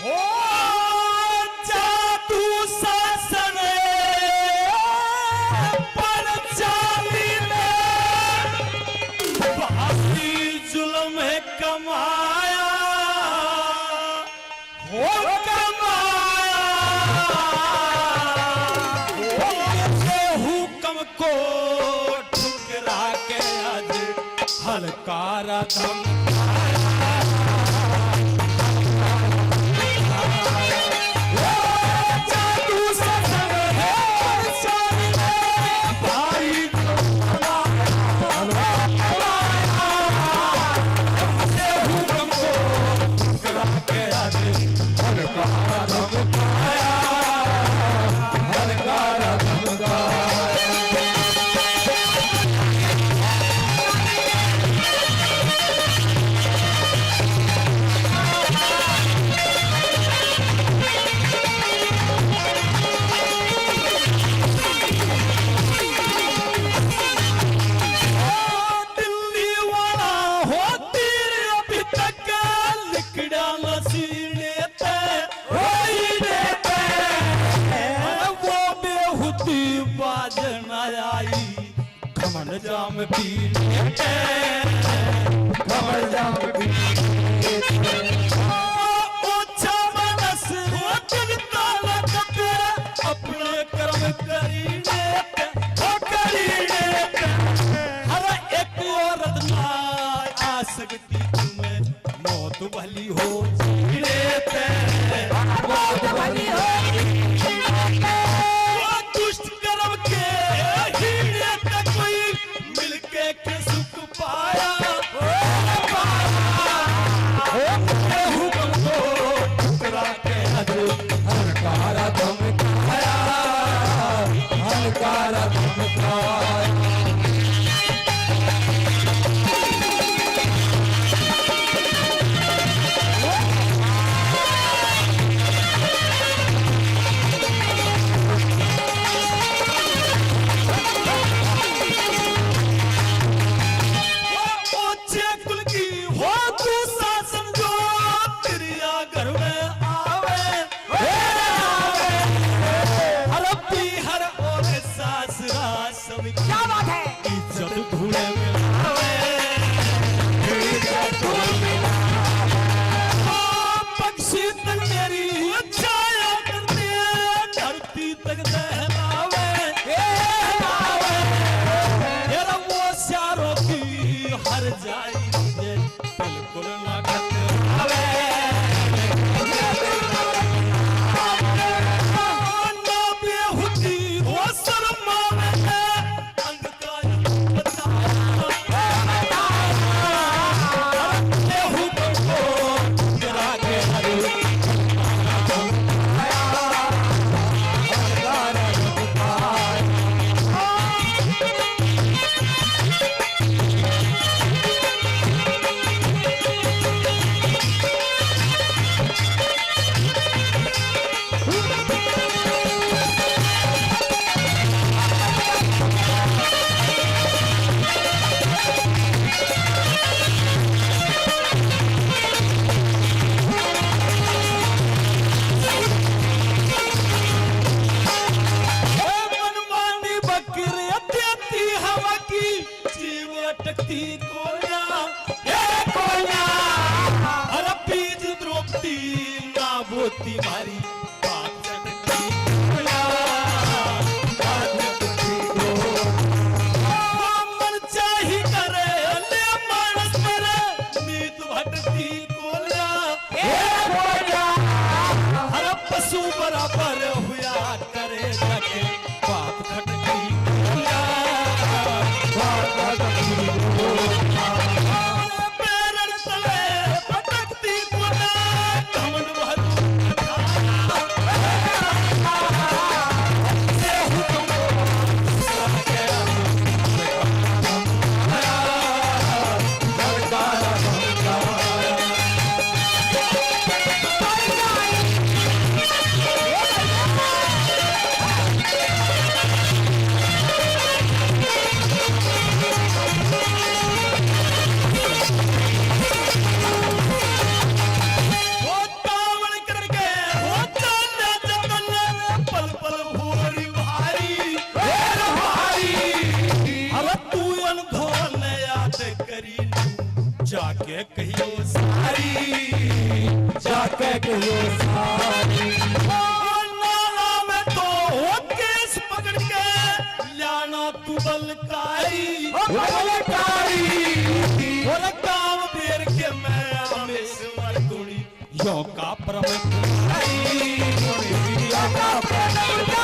हो जादू शासन पर चाली ने बासी जुल्म कमाया हो कमाया हुक्म को ठुकरा के आज हलकारा धम जाम पीते कमर जाम पीते ओछा मनस जगता लगते अपने कर्म करीने ओ करीने हर एक औरत ना आ सकती तुम्हें मौत भली हो लेते मौत भली हो दुष्ट कर्म के हीरे तक कोई मिलके के सुख पाया हुक्म को ठुकरा के हलकारा धमकाया हलकारा धमकाया क्या बात है इज्जत धूले में पक्षी तक मेरी छाया करते धरती तक दहलावे तेरा वो शारों की हर जाई बिल्कुल ना खतरावे ना बेहुदी वो शर्मावे बोती मारी बात चटकी मन चाही करे ले मानस करे नीत भटती कोलिया हर पशु बराबर हुआ करे जाके बात खटकी कोलिया पैरन तले भटकती कोलिया कमन जाके कहियो सारी, जाके कहियो सारी। नाला में तो केस पकड़ के लाना तू बलकारी, और काम बेर के मैं रामेश्वर गुणी यो का परम कुमारी, यो का परम